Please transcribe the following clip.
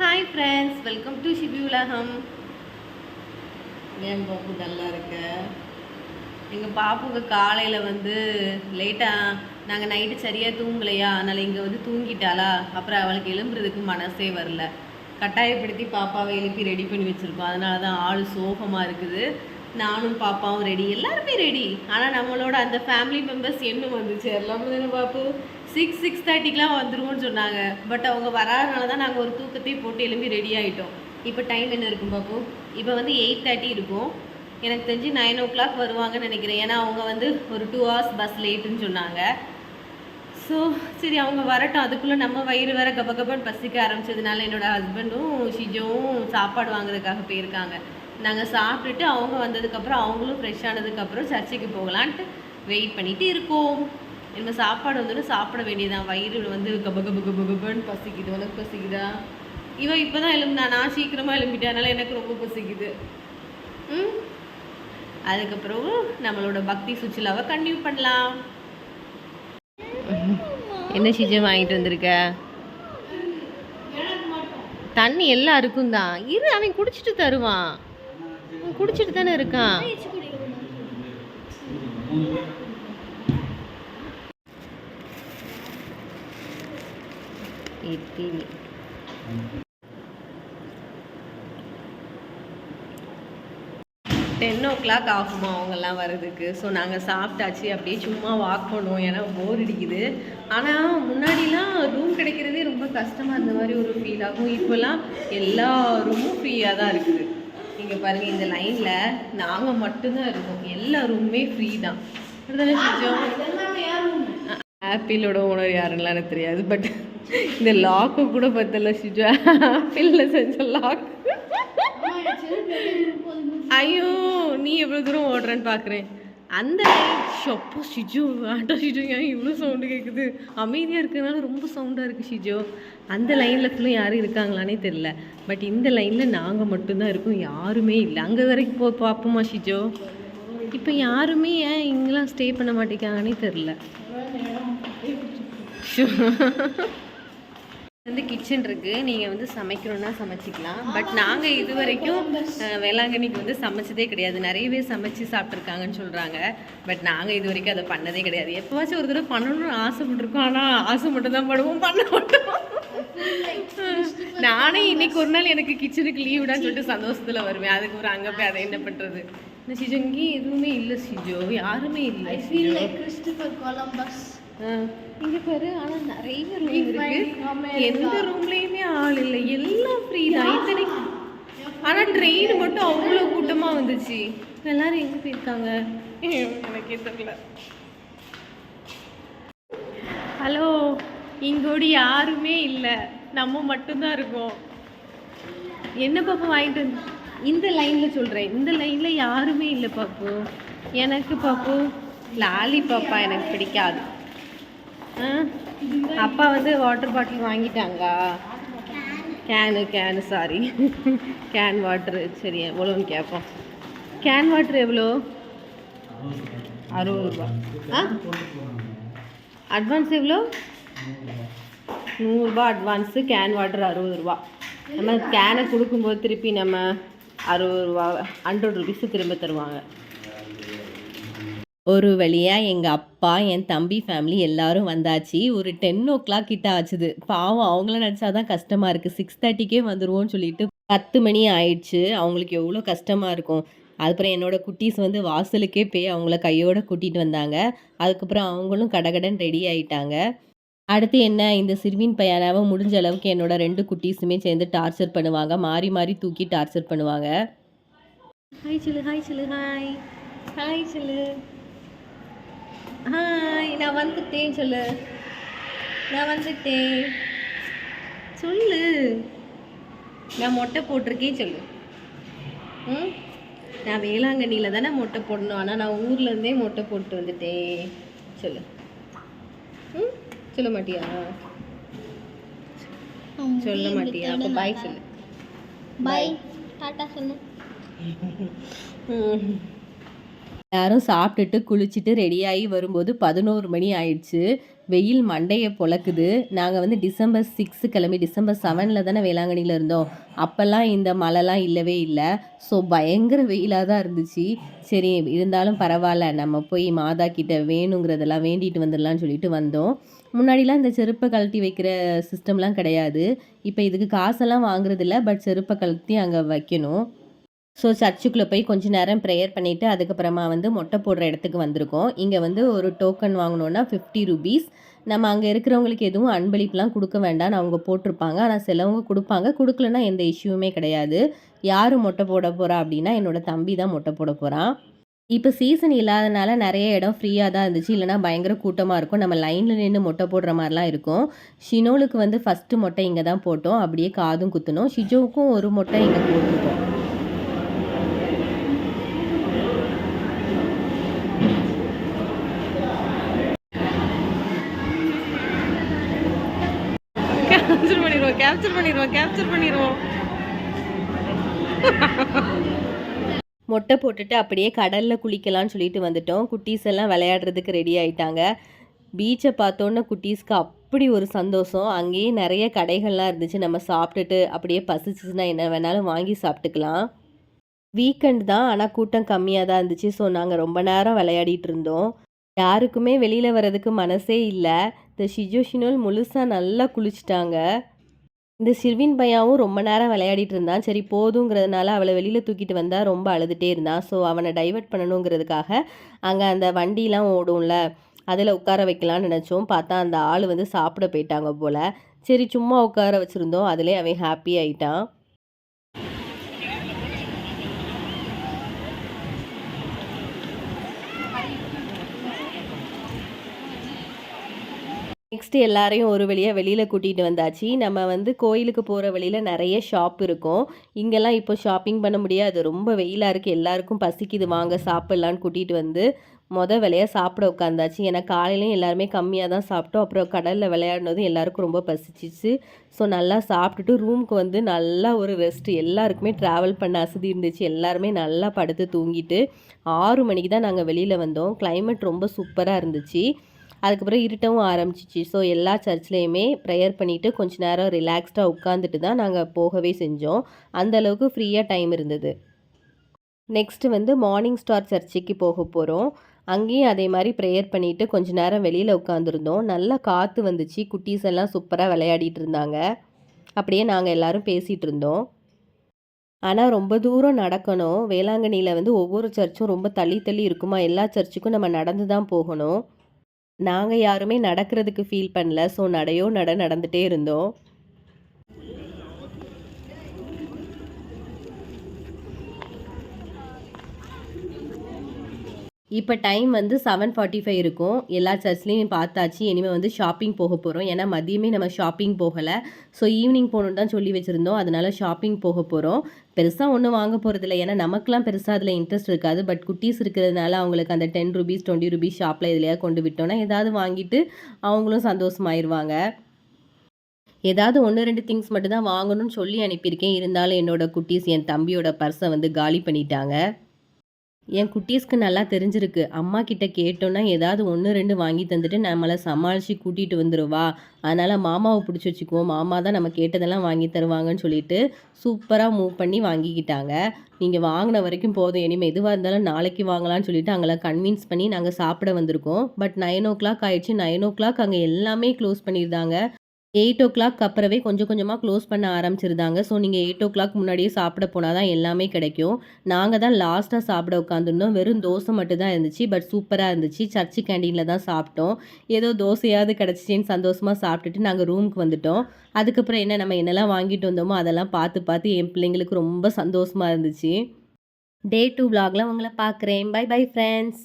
Hi friends, welcome to Shibi உலகம். ஏன் பாப்பு நல்லா இருக்க? எங்கள் பாப்புக்கு காலையில் லேட்டாக நாங்கள் நைட்டு சரியாக தூங்கலையா, அதனால் இங்கே தூங்கிட்டாளா. அப்புறம் அவளுக்கு எழும்புறதுக்கு மனசே வரல. கட்டாயப்படுத்தி பாப்பாவை எழுப்பி ரெடி பண்ணி வச்சுருக்கோம். அதனால தான் ஆள் சோகமாக இருக்குது. நானும் பாப்பாவும் ரெடி, எல்லாருமே ரெடி. ஆனால் நம்மளோட அந்த ஃபேமிலி மெம்பர்ஸ் இன்னும் சேரலாம தானே பாப்பு. 6:30க்கெலாம் வந்துடுவோம்னு சொன்னாங்க. பட் அவங்க வராதனால தான் நாங்கள் ஒரு தூக்கத்தையும் போட்டு எழும்பி ரெடி ஆகிட்டோம். இப்போ டைம் என்ன இருக்கும் பாப்பு? இப்போ 8:30 இருக்கும். எனக்கு தெரிஞ்சு 9 o'clock வருவாங்கன்னு நினைக்கிறேன். ஏன்னா அவங்க ஒரு 2 hours பஸ் லேட்டுன்னு சொன்னாங்க. ஸோ சரி, அவங்க வரட்டும். அதுக்குள்ளே நம்ம வயிறு வேற கபகபன்னு பசிக்க ஆரம்பிச்சதுனால என்னோடய ஹஸ்பண்டும் ஷிஜோவும் சாப்பாடு வாங்குறதுக்காக போயிருக்காங்க. நாங்கள் சாப்பிட்டுட்டு அவங்க வந்ததுக்கப்புறம் அவங்களும் ஃப்ரெஷ் ஆனதுக்கப்புறம் சர்ச்சைக்கு போகலான்ட்டு வெயிட் பண்ணிகிட்டு இருக்கோம். நம்ம சாப்பாடு சாப்பிட வேண்டியதான். வயிறு கபகபன்னு பசிக்குது. உனக்கு பசிக்குதா? இவன் இப்போ தான் எழும்புனா. நான் சீக்கிரமாக எழும்பிட்டேன், அதனால் எனக்கு ரொம்ப பசிக்குது. அதுக்கப்புறம் நம்மளோட பக்தி சுற்றுலாவை கண்டினியூ பண்ணலாம். என்ன சீஜம் வாங்கிட்டு வந்திருக்க? தண்ணி எல்லாருக்கும் தான். இரு, அவன் குடிச்சிட்டு தருவான். குடிச்சிட்டு தானே இருக்கான். இட்லி 10 o'clock ஆகுமா அவங்கெல்லாம் வர்றதுக்கு. ஸோ நாங்கள் சாப்பிட்டாச்சு. அப்படியே சும்மா வாக் பண்ணுவோம், ஏன்னா போர் அடிக்குது. ஆனால் முன்னாடிலாம் ரூம் கிடைக்கிறதே ரொம்ப கஷ்டமாக இருந்த மாதிரி ஒரு ஃபீல் ஆகும். இப்போல்லாம் எல்லா ரூமும் ஃப்ரீயாக தான் இருக்குது. நீங்கள் பாருங்கள், இந்த லைனில் நாங்கள் மட்டும்தான் இருக்கோம். எல்லா ரூமுமே ஃப்ரீ தான். அதுதானே செஞ்சோம். ஆப்பிளோட ஓனர் யாருன்னா எனக்கு தெரியாது. பட் இந்த லாக்கு கூட பத்தல ஷிஜு. ஆப்பிளில் செஞ்ச லாக். ஐயோ, நீ எவ்வளோ தூரம் ஓடுறேன்னு பார்க்குறேன். அந்த லைன் ஷொப்போ ஷிஜு, ஆட்டோ ஷிஜு, ஏன் இவ்வளோ சவுண்டு கேட்குது? அமைதியாக இருக்கிறதுனால ரொம்ப சவுண்டாக இருக்குது ஷிஜு. அந்த லைனில் ஃபுல்லும் யாரும் இருக்காங்களானே தெரில. பட் இந்த லைனில் நாங்கள் மட்டும்தான் இருக்கோம், யாருமே இல்லை. அங்கே வரைக்கும் பார்ப்போமா ஷிஜு? இப்போ யாருமே ஏன் இங்கெல்லாம் ஸ்டே பண்ண மாட்டேங்காங்கன்னே தெரில. கிச்சன் இருக்குது. நீங்கள் சமைக்கணுன்னா சமைச்சிக்கலாம். பட் நாங்கள் இது வரைக்கும் வேளாங்கண்ணிக்கு சமைச்சதே கிடையாது. நிறைய பேர் சமைச்சு சாப்பிட்ருக்காங்கன்னு சொல்கிறாங்க. பட் நாங்கள் இது வரைக்கும் அதை பண்ணதே கிடையாது. எப்போவாச்சும் ஒரு தடவை பண்ணணும்னு ஆசைப்பட்டுருக்கோம். ஆனால் ஆசை மட்டும் தான் படுவோம், பண்ண மாட்டோம். நானே இன்னைக்கு ஒரு நாள் எனக்கு கிச்சனுக்கு லீவுடான்னு சொல்லிட்டு சந்தோஷத்தில் வருவேன். அதுக்கப்புறம் அங்கே போய் அதை என்ன பண்ணுறது? இந்த ஷிஜோ இங்கே எதுவுமே இல்லை ஷிஜோ, யாருமே இல்லை. கிறிஸ்டோபர் கொலம்பஸ் இங்கே பாரு. ஆனால் நிறைய ரூம் இருக்கு. எந்த ரூம்லேயுமே ஆள் இல்லை, எல்லாம் ஃப்ரீ தான் இத்தனைக்கு. ஆனால் ட்ரெயின் மட்டும் அவ்வளோ கூட்டமாக வந்துச்சு. எல்லாரும் எங்கே போயிருக்காங்க எனக்கே தெரியல. ஹலோ, இங்கோடி யாருமே இல்லை, நம்ம மட்டும்தான் இருக்கோம். என்ன பாப்பா வாங்கிட்டு வந்து? இந்த லைனில் சொல்கிறேன், இந்த லைனில் யாருமே இல்லை பாப்பு. எனக்கு பாப்பு லாலி பாப்பா எனக்கு பிடிக்காது. அப்பா வாட்டர் பாட்டில் வாங்கிட்டாங்க. Can sorry, can water. சரி, எவ்வளோன்னு கேட்போம். கேன் வாட்ரு எவ்வளோ? 60 ரூபா. அட்வான்ஸ் எவ்வளோ? 100 ரூபா அட்வான்ஸு. கேன் வாட்டர் 60 ரூபா. நம்ம கேனை கொடுக்கும்போது திருப்பி நம்ம 60 ரூபா 100 ருபீஸு திரும்ப தருவாங்க. ஒரு வழியாக எங்கள் அப்பா, என் தம்பி ஃபேமிலி எல்லோரும் வந்தாச்சு. ஒரு 10 o'clock கிட்ட ஆச்சுது. பாவம், அவங்கள நினச்சா தான் கஷ்டமாக இருக்குது. 6:30க்கே வந்துடுவோன்னு சொல்லிட்டு 10 மணி ஆயிடுச்சு. அவங்களுக்கு எவ்வளோ கஷ்டமாக இருக்கும். அதுக்கப்புறம் என்னோடய குட்டீஸ் வாசலுக்கே போய் அவங்கள கையோடு கூட்டிகிட்டு வந்தாங்க. அதுக்கப்புறம் அவங்களும் கடகடன் ரெடி ஆகிட்டாங்க. அடுத்து என்ன, இந்த சிறுமின் பையனாவை முடிஞ்ச அளவுக்கு என்னோடய 2 குட்டீஸுமே சேர்ந்து டார்ச்சர் பண்ணுவாங்க. மாறி மாறி தூக்கி டார்ச்சர் பண்ணுவாங்க. ஹாய் சொல்லு, ஹாய் சொல்லு, ஹாய் ஹாய் சொல்லு. ஹாய், நான் வந்துட்டேன் சொல்லு. நான் வந்துட்டேன் சொல்லு. நான் மொட்டை போட்டிருக்கேன் சொல்லு. நான் வேளாங்கண்ணியில் தானே மொட்டை போடணும். ஆனால் நான் ஊர்லேருந்தே மொட்டை போட்டு வந்துட்டேன் சொல்லு. சொல்ல மாட்டியா? சொல்ல மாட்டியா? அப்போ பாய் சொல்லு. பாய், டாட்டா சொல்லு. எல்லாரும் சாப்பிட்டுட்டு குளிச்சுட்டு ரெடியாகி வரும்போது 11 மணி ஆயிடுச்சு. வெயில் மண்டையை பொளக்குது. நாங்கள் வந்து டிசம்பர் 6 கிளம்பி டிசம்பர் 7ல் தானே வேளாங்கண்ணியில் இருந்தோம். அப்போல்லாம் இந்த மழைலாம் இல்லவே இல்லை. ஸோ பயங்கர வெயிலாக தான் இருந்துச்சு. சரி இருந்தாலும் பரவாயில்ல, நம்ம போய் மாதா கிட்ட வேணுங்கிறதெல்லாம் வேண்டிட்டு வந்துடலான்னு சொல்லிட்டு வந்தோம். முன்னாடிலாம் இந்த செருப்பை கழட்டி வைக்கிற சிஸ்டம்லாம் கிடையாது. இப்போ இதுக்கு காசெல்லாம் வாங்குறதில்ல, பட் செருப்பை கழட்டி அங்கே வைக்கணும். ஸோ சர்ச்சுக்குள்ளே போய் கொஞ்ச நேரம் ப்ரேயர் பண்ணிவிட்டு அதுக்கப்புறமா வந்து மொட்டை போடுற இடத்துக்கு வந்திருக்கோம். இங்கே வந்து ஒரு டோக்கன் வாங்கினோன்னா 50 ருபீஸ். நம்ம அங்கே இருக்கிறவங்களுக்கு எதுவும் அன்பளிப்புலாம் கொடுக்க வேண்டாம்னு அவங்க போட்டிருப்பாங்க. ஆனால் சிலவங்க கொடுப்பாங்க, கொடுக்கலன்னா எந்த இஷ்யூவுமே கிடையாது. யார் மொட்டை போட போகிறா அப்படின்னா என்னோடய தம்பி தான் மொட்டை போட போகிறான். இப்போ சீசன் இல்லாதனால நிறைய இடம் ஃப்ரீயாக தான் இருந்துச்சு. இல்லைனா பயங்கர கூட்டமாக இருக்கும். நம்ம லைனில் நின்று மொட்டை போடுற மாதிரிலாம் இருக்கும். ஷினோலுக்கு வந்து ஃபஸ்ட்டு மொட்டை இங்கே தான் போட்டோம். அப்படியே காதும் குத்தணும். ஷிஜோவுக்கும் ஒரு மொட்டை இங்கே போட்டிருக்கோம். கேப்சர் பண்ணிடுவோம். மொட்டை போட்டுட்டு அப்படியே கடலில் குளிக்கலான்னு சொல்லிட்டு வந்துட்டோம். குட்டீஸ் எல்லாம் விளையாடுறதுக்கு ரெடி ஆகிட்டாங்க. பீச்சை பார்த்தோன்னே குட்டீஸ்க்கு அப்படி ஒரு சந்தோஷம். அங்கேயே நிறைய கடைகள்லாம் இருந்துச்சு. நம்ம சாப்பிட்டுட்டு அப்படியே பசிச்சுன்னா என்ன வேணாலும் வாங்கி சாப்பிட்டுக்கலாம். வீக்கெண்ட் தான், ஆனால் கூட்டம் கம்மியாக தான் இருந்துச்சு. ஸோ நாங்கள் ரொம்ப நேரம் விளையாடிட்டு இருந்தோம். யாருக்குமே வெளியில் வர்றதுக்கு மனசே இல்லை. இந்த ஷிஜோஷினோல் முழுசாக நல்லா குளிச்சிட்டாங்க. இந்த சிர்வின் பையாவும் ரொம்ப நேரம் விளையாடிட்டு இருந்தான். சரி போதுங்கிறதுனால அவளை வெளியில் தூக்கிட்டு வந்தால் ரொம்ப அழுதுகிட்டே இருந்தான். ஸோ அவனை டைவர்ட் பண்ணணுங்கிறதுக்காக அங்கே அந்த வண்டிலாம் ஓடும்ல, அதில் உட்கார வைக்கலான்னு நினச்சோம். பார்த்தா அந்த ஆள் வந்து சாப்பிட போயிட்டாங்க போல். சரி சும்மா உட்கார வச்சுருந்தோம். அதிலே அவன் ஹாப்பி ஆகிட்டான். நெக்ஸ்ட்டு எல்லாரையும் ஒரு வழியாக வெளியில் கூட்டிகிட்டு வந்தாச்சு. நம்ம வந்து கோயிலுக்கு போகிற வழியில் நிறைய ஷாப் இருக்கும். இங்கெல்லாம் இப்போ ஷாப்பிங் பண்ண முடியாது, ரொம்ப வெயிலாக இருக்குது. எல்லாருக்கும் பசிக்குது, வாங்க சாப்பிட்லான்னு கூட்டிகிட்டு வந்து வேலையாக சாப்பிட உட்காந்தாச்சு. ஏன்னா காலையிலையும் எல்லாருமே கம்மியாக தான் சாப்பிட்டோம். அப்புறம் கடலில் விளையாடினது எல்லாருக்கும் ரொம்ப பசிச்சிச்சு. ஸோ நல்லா சாப்பிட்டுட்டு ரூமுக்கு வந்து நல்லா ஒரு ரெஸ்ட். எல்லாருக்குமே ட்ராவல் பண்ண அசதி இருந்துச்சு. எல்லாருமே நல்லா படுத்து தூங்கிட்டு 6 மணிக்கு தான் நாங்கள் வெளியில் வந்தோம். கிளைமேட் ரொம்ப சூப்பராக இருந்துச்சு. அதுக்கப்புறம் இருட்டவும் ஆரம்பிச்சிச்சு. ஸோ எல்லா சர்ச்லேயுமே ப்ரேயர் பண்ணிவிட்டு கொஞ்ச நேரம் ரிலாக்ஸ்டாக உட்காந்துட்டு தான் நாங்கள் போகவே செஞ்சோம். அந்தளவுக்கு ஃப்ரீயாக டைம் இருந்தது. நெக்ஸ்ட்டு வந்து மார்னிங் ஸ்டார் சர்ச்சுக்கு போக போகிறோம். அங்கேயும் அதே மாதிரி ப்ரேயர் பண்ணிவிட்டு கொஞ்ச நேரம் வெளியில் உட்காந்துருந்தோம். நல்லா காற்று வந்துச்சு. குட்டீஸ் எல்லாம் சூப்பராக விளையாடிட்டு இருந்தாங்க. அப்படியே நாங்கள் எல்லோரும் பேசிகிட்டு இருந்தோம். ஆனால் ரொம்ப தூரம் நடக்கணும். வேளாங்கண்ணியில் வந்து ஒவ்வொரு சர்ச்சும் ரொம்ப தள்ளி தள்ளி இருக்குமா, எல்லா சர்ச்சுக்கும் நம்ம நடந்து தான் போகணும். நாங்கள் யாருமே நடக்கிறதுக்கு ஃபீல் பண்ணல. ஸோ நடந்துகிட்டே இருந்தோம். இப்போ டைம் வந்து 7:45 இருக்கும். எல்லா சர்ச்லேயும் பார்த்தாச்சு. இனிமேல் வந்து ஷாப்பிங் போக போகிறோம். ஏன்னா மதியமே நம்ம ஷாப்பிங் போகலை. ஸோ ஈவினிங் போகணுன்னு தான் சொல்லி வச்சுருந்தோம். அதனால் ஷாப்பிங் போக போகிறோம். பெருசாக ஒன்றும் வாங்க போகிறதில்ல. ஏன்னா நமக்குலாம் பெருசாக அதில் இன்ட்ரெஸ்ட் இருக்காது. பட் குட்டீஸ் இருக்கிறதுனால அவங்களுக்கு அந்த 10 ருபீஸ் 20 ருபீஸ் ஷாப்பில் எதுலையாவது கொண்டு விட்டோன்னா ஏதாவது வாங்கிட்டு அவங்களும் சந்தோஷமாயிருவாங்க. ஏதாவது 1 2 திங்ஸ் மட்டும் தான் வாங்கணும்னு சொல்லி அனுப்பியிருக்கேன். இருந்தாலும் என்னோடய குட்டீஸ் என் தம்பியோட பர்ஸை வந்து காலி பண்ணிட்டாங்க. என் குட்டீஸ்க்கு நல்லா தெரிஞ்சிருக்கு. அம்மா கிட்ட கேட்டோன்னா ஏதாவது 1 2 வாங்கி தந்துட்டு நம்மளை சமாளித்து கூட்டிகிட்டு வந்துடுவா. அதனால் மாமாவை பிடிச்சி வச்சுக்குவோம். மாமா தான் நம்ம கேட்டதெல்லாம் வாங்கி தருவாங்கன்னு சொல்லிட்டு சூப்பராக மூவ் பண்ணி வாங்கிக்கிட்டாங்க. நீங்கள் வாங்கின வரைக்கும் போதும், இனிமேல் எதுவாக இருந்தாலும் நாளைக்கு வாங்கலான்னு சொல்லிட்டு அவங்கள கன்வின்ஸ் பண்ணி நாங்கள் சாப்பிட வந்திருக்கோம். பட் 9:00 ஆயிடுச்சு. 9:00 அங்கே எல்லாமே க்ளோஸ் பண்ணியிருந்தாங்க. 8:00 அப்புறமே கொஞ்சம் கொஞ்சமாக க்ளோஸ் பண்ண ஆரம்பிச்சிருந்தாங்க. ஸோ நீங்கள் 8:00 முன்னாடியே சாப்பிட போனால் தான் எல்லாமே கிடைக்கும். நாங்கள் தான் லாஸ்ட்டாக சாப்பிட உட்காந்துருந்தோம். வெறும் தோசை மட்டும் தான் இருந்துச்சு. பட் சூப்பராக இருந்துச்சு. சர்ச்சு கேண்டீனில் தான் சாப்பிட்டோம். ஏதோ தோசையாவது கிடச்சிச்சின்னு சந்தோஷமாக சாப்பிட்டுட்டு நாங்கள் ரூமுக்கு வந்துட்டோம். அதுக்கப்புறம் நம்ம என்னெல்லாம் வாங்கிட்டு வந்தோமோ அதெல்லாம் பார்த்து என் பிள்ளைங்களுக்கு ரொம்ப சந்தோஷமாக இருந்துச்சு. Day 2 vlogல உங்களை பார்க்குறேன். Bye bye friends.